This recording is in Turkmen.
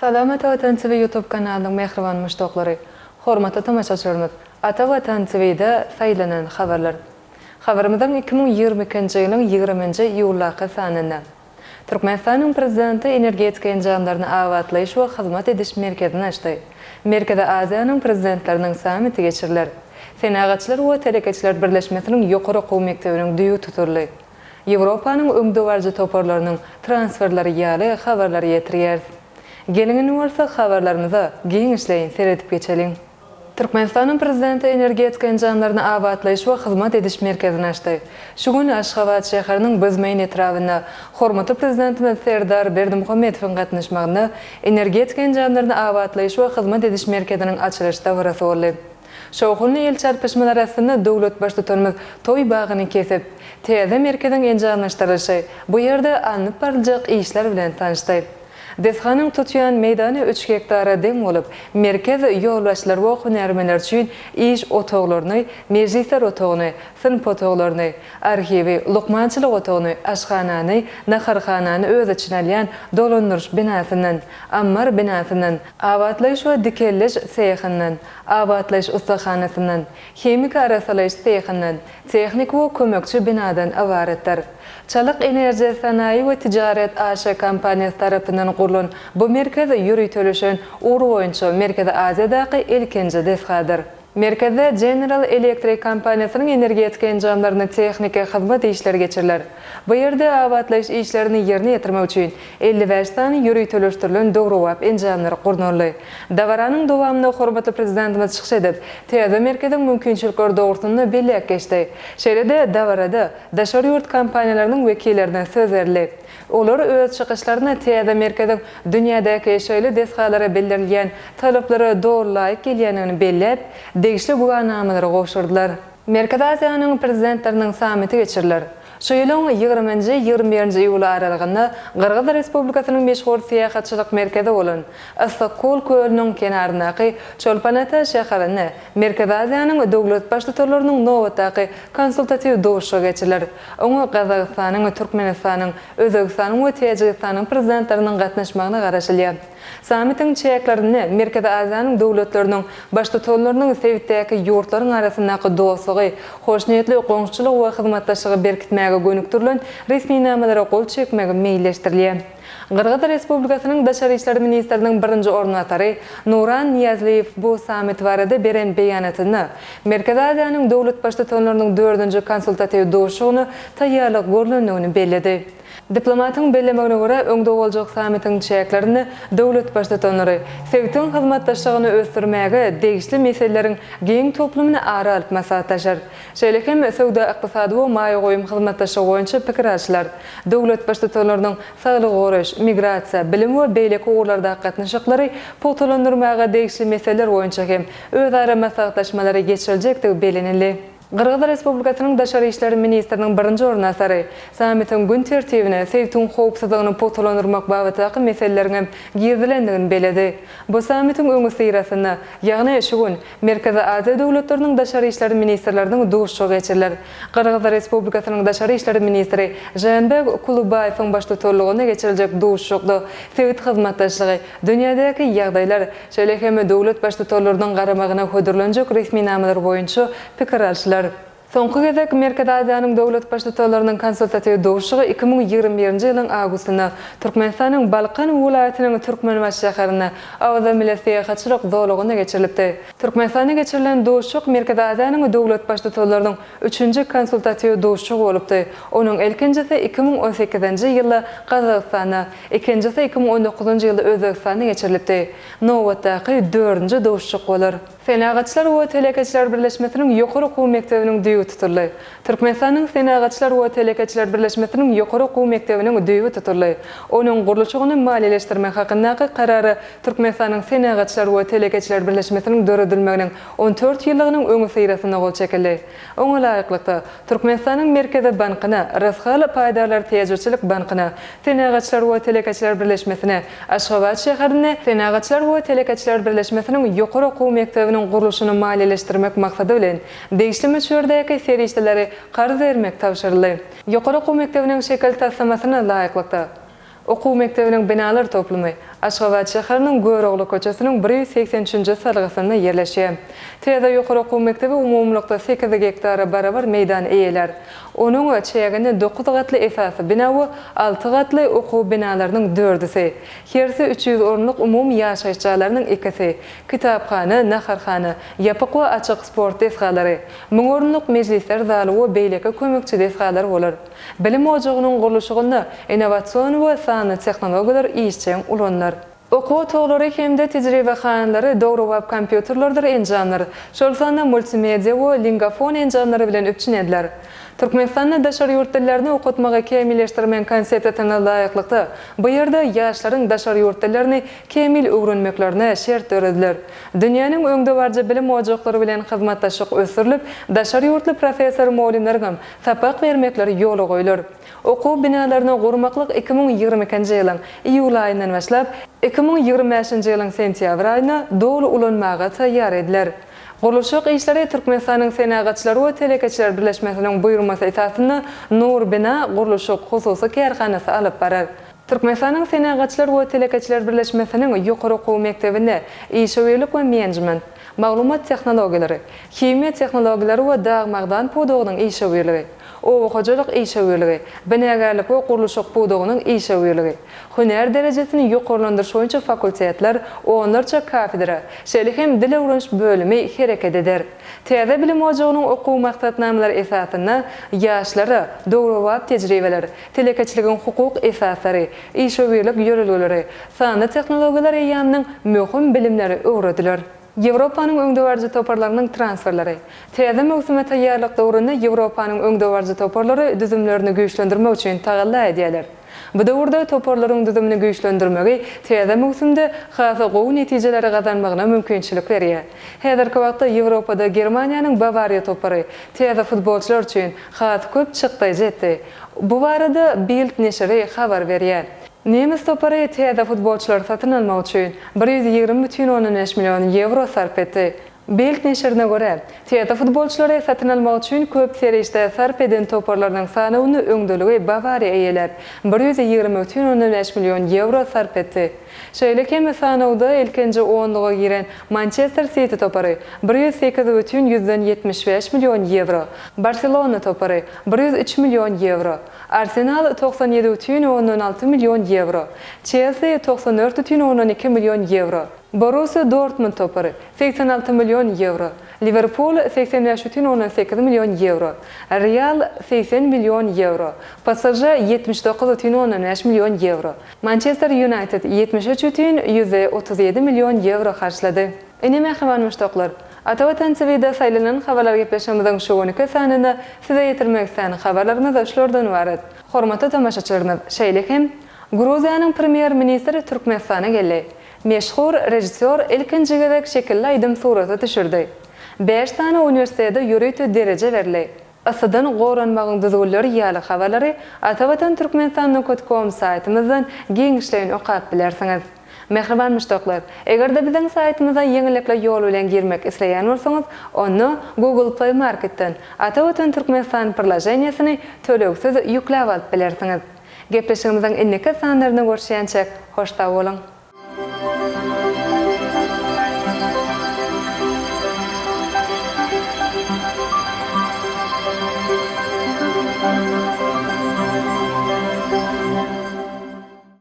Salamat Vatan TV YouTube kanalının mehriban müştaqlary. Hormatly tamaşaçylarymyz, Ata Vatan TV'de saýlanan habarlar. Habarymyzdan 2022-nji ýylyň 20-nji ýuly sanynda Türkmenistanyň prezidenti energetika enjamlaryny awatlaýyş we hyzmat ediş merkezini açdy. Merkezde Aziýanyň prezidentleriniň samiti geçiriler. Senagatçylar we telekeçiler birleşmesiniň ýokary gowy mektebiniň düýü tuturly. Ýewropanyň öňdöwarjy toparlarynyň transferleri ýaly habarlary ýetirýär. Gelingen bolsa habarlarymyza giň işleýin, seredip geçelim. Türkmenistanyň prezidenti energetika enjamlaryny awatlaýyş we hyzmat ediş merkezini açdy. Şu gün Aşgabat şäheriniň Bizmeýin etrawynda hormatly prezidentimiz Serdar Berdimuhammedowyň gatnaşmagyna energetika enjamlaryny awatlaýyş we hyzmat ediş merkeziniň açylyş dowrasy boldy. Şoğulny el çarpışmalar arasynda dowlat başlygyny toy bagyny kesip, täze merkezden enjamlaşdyryşy bu ýerde anyp barjak işler bilen tanışdy. Deshanyň tutýan meýdany 3 hektara deň bolup, merkez ýolbaşçylar we hunermenler üçin iş otoglaryny, mejlisler otogyny, sınıf otoglaryny, arhiwi, lukmançylyk otogyny, aşhanany, naharhanany öz içine alýan dolandyryş binasynyň, ammar binasynyň, awatlaýyş we dikelleş seýhanyň, awatlaýyş ustahanasynyň, hemika arasalaýyş seýhanyň, tehnik we kömekçi binadan awaratlar. Çalyk enerji sanayi we tijaret AŞ kompaniýasy tarapyndan gurulan bu merkez ýürütülüşin uğru boýunça Merkezi Aziýadaky ilkinji deshadyr. Merkezde General Electric kompaniýasynyň energetika enjamlaryny tehnika hyzmat işleri geçiriler. Bu ýerde awatlaýyş işlerini ýerine ýetirmek üçin 55 tany ýürütülüşdirilen dogrowap enjamlary gurnurly. Dawaranyň dowamyny hormatly prezidentimiz çykyş edip, täze merkezden mümkinçilikler dogrusynda belläp geçdi. Şeýle-de dawarada daşary ýurt kompaniýalarynyň wekillerine söz berdi. Olar öz çykyşlaryna täze merkezden dünýädäki şeýle deshalary bildirilýän talaplary dogrulayıp gelýänini belläp, degişli bu anamları goşurdular. Merkez Aziýanyň prezidentlerining samiti geçiriler. Şu ýylyň 20-nji 21-nji ýuly aralygynda Qırgyz Respublikasynyň meşhur syýahatçylyk merkezi bolan Issakol kölüniň kenaryndaky Çolpanata şäherine Merkez Aziýanyň dowlat başlyklarynyň nowatdaky konsultativ dowuşy geçiriler. Oňa Gazagystanyň, Türkmenistanyň, Özbegistanyň we Täjikistanyň prezidentleriniň gatnaşmagyna garaşylýar. Samitin çäklerini Merkez Aziýanyň dowlatlarynyň başlyklarynyň sewitdäki ýurtlaryň arasyndaky dostlugy, hoşniýetli goňşuçylyk we hyzmatdaşlygy berkitmäge gönükdirilen resmi namalary gol çekmege meýilleşdirilýär. Qırgyz Respublikasynyň Daşary işleri ministriniň birinji ornatary Nuran Niyazliýew bu samit barada beren beýanatyny Merkez Aziýanyň dowlat başlyklarynyň 4-nji konsultativ dowuşyny taýýarlyk görülendigini bellidi. Diplomatyň bellemegine görä öňde boljak samitiň çäklerini dowlat başlyklary sewitiň hyzmatdaşlygyny ösdürmäge degişli meseleleriň giň toplumyna ara alyp maslahat taşar. Şeýlehem sowda ykdysady we maýa goýum hyzmatdaşlygy boýunça pikir açylar. Dowlat başlyklarynyň saglyk goraş, migrasiýa, bilim we beýleki ogurlarda gatnaşyklary potolandyrmaga degişli meseleler boýunça hem özara maslahatlaşmalary geçiriljekdigi belenildi. Qırgyz Respublikasynyň Daşary işleri ministriniň birinji ornatary samitiň gün tertibine sewitiň howpsuzlygyny potolandyrmak babaty meseleleriň gizilendigini beledi. Bu samitiň öňü syrasynda, ýagny şu gün Merkezi Aziýa dowlatlarynyň Daşary işleri ministrläriniň dowuşy geçiriler. Qırgyz Respublikasynyň Daşary işleri ministri Jeanbek Kulubayewiň başlygyna geçiriljek dowuşykda sewit hyzmatdaşlygy, dünýädäki ýagdaýlar, şeýle hem dowlat başlyklarynyň garamagyna hödürlenjek resmi namalar boýunça pikir alýar. Soňky gezek Merkez Aziýanyň dowlat başlyklarynyň konsultativ dowuşy 2021-nji ýylyň awgustynda Türkmenistanyň Balkan welaýatynyň Türkmenbaş şäherine awza milli syýahatçylyk zowlugyna geçirildi. Türkmenistana geçirilen dowuşyk Merkez Aziýanyň dowlat başlyklarynyň 3-nji konsultativ dowuşy bolupdy. Onuň ilkinjisi 2018-nji ýylda Gazagystana, ikincisi 2019-njy ýylda Özbegistana geçirildi. Nowatdaky 4-nji dowuşy bolar. Senagatçylar we telekeçiler birleşmesiniň ýokary gowy mektebiniň düýü tuturly. Türkmenistanyň Senagatçylar we telekeçiler birleşmesiniň ýokary gowy mektebiniň düýü tuturly. Onuň gurulşygyny maliýeleşdirmek hakyndaky karary Türkmenistanyň Senagatçylar we telekeçiler birleşmesiniň döredilmeginiň 14 ýyllygynyň öňü syrasynda gol çekildi. Oňa laýyklykda Türkmenistanyň Merkezi bankyna, Rasgal paýdarlar täjirçilik bankyna, Senagatçylar we telekeçiler birleşmesine, Aşgabat şäherine Senagatçylar we telekeçiler birleşmesiniň ýokary gowy mektebiniň gurulşyny maliýeleşdirmek maksady bilen degişli meşhurdäki serişleri garz bermek tapşyryldy. Ýokary gowy mektebiniň şekil taslamasyna laýyklykda okuw mektebiniň binalar toplumy Aşgabat şäheriniň Göregli köçesiniň 183-nji salgysynda ýerleşýär. Täze ýokary okuw mektebi umumlykda 8 hektara barabar meýdan eýeler. Onuň çägini 9 gatly esasy bina we 6 gatly okuw binalarynyň 4-si. Hersi 300 orunlyk umum ýaşaýyş jaýlarynyň 2-si. Kitapxana, naharxana, ýapyk we açyk sport desgalary, 1000 orunlyk mejlisler zaly we beýleke kömekçi desgalary bolar. Bilim ojagynyň gurulşygyny innowasion we sany tehnologiýalar işçiň ulanlar. Okuw toglary hemde tejribehanalary dogry web kompýuterlerdir enjanlar. Şolsanda multimedia we lingafon enjanlary bilen öpçünediler. Türkmenistanda daşary ýurt dillerini okutmaga kemilleşdirmen konseptine laýyklykda bu ýerde ýaşlaryň daşary ýurt dillerini kemil öwrenmeklerine şert törediler. Dünýäniň öňde barja bilim ojaklary bilen hyzmatdaşlyk ösürilip, daşary ýurtly professor muallimlerge sapak bermekleri ýoly goýular. Okuw binalaryny gurmaklyk 2022-nji ýylyň iýul aýyndan başlap 2025-nji ýylyň sentýabr aýyna dogry ulanmaga taýýar ediler. Gurulşyk işleri Türkmenistanyň Senagatçylary we Telekeçiler Birleşmesiniň buýrulmasy esasynda Nur Bina gurulşyk hususy kärhanasy alyp barar. Türkmenistanyň Senagatçylary we Telekeçiler Birleşmesiniň ýokary okuw mektebinde işçilik we menejment, maglumat tehnologiýalary, himiýa tehnologiýalary we dagmagdan podogynyň işçiligi, owajalyk işçiligi, binägerlik we gurulşyk podogynyň işçiligi, hüner derejesini ýokarlandyryş boýunça fakultetler, onlarça kafedra, şeýle hem dil öwreniş bölümi hereket eder. Täze bilim ojagynyň okuw maksatnamaları esasynda ýaşlara dogry wagt tejribeler, telekeçiligiň hukuk esaslary, işçilik ýöreleri, sany tehnologiýalar ýanyň möhüm bilimleri öwrediler. Ýewropanyň öňde barjy toparlarynyň transferleri. Täze mowsumy taýýarlyk döwründe Ýewropanyň öňde barjy toparlary düzümlerini güýçlendirmek üçin tagalla edýärler. Bu döwürde toparlaryň düzümini güýçlendirmegi täze mowsumda hasy gowy netijeleri gazanmagyna mümkinçilik berýär. Häzirki wagtda Ýewropada Germaniýanyň Bavariya topary täze futbolçylar üçin hasy köp çykdy jetdi. Bu barada Bild neşri habar berýär. Nemis topary täze futbolçylar satyn almak üçin 120,5 million euro sarf etdi. Bild neşrine göre, täze futbolçylary satyn almak üçin köp serişde sarf eden toparlarynyň sanyny öňdeligi Bavariya eýelep 120,5 million euro sarf etdi. Şeýle hem sanawda ilkinji 10-га giren Manchester City topary 108,75 million euro, Barcelona topary 103 million euro, Arsenal 97,16 million euro, Chelsea 94,12 million euro, Borussia Dortmund topary 86 million euro, Liverpool 85,18 million euro, Real 80 million euro, PSG 79,15 million euro, Manchester United 73,37 million euro harçlady. Ine mähman müştaklar, Atawatan TV'de saýlanan habarlar gepleşmegimiň şu 12 sanyna size ýetirmek isleýän habarlarymyz şolardan ibaret. Hormatly tamaşaçylarymyz, şeýle hem Gruziýanyň premier ministri Türkmenistana geldi. Meşhur rejissor ilkinji gezek şekilli aýdym suraty düşürdi. 5 tane üniversitede ýöreýte derece berli. Asadan goranmagyň düzgünleri ýaly habarlary Atawatan Türkmenistanyň.com saýtymyzdan geňişleýin okap bilersiňiz. Mehriban müştaklar, eger de biziň saýtymyza ýeňilikle ýol bilen girmek isleýän bolsaňyz, onu Google Play Marketden Atawatan Türkmenistan prilajenýasyny töleksiz ýükläp alyp bilersiňiz. Gepleşigimiziň inneki sanlaryny görşýänçek hoşta bolan.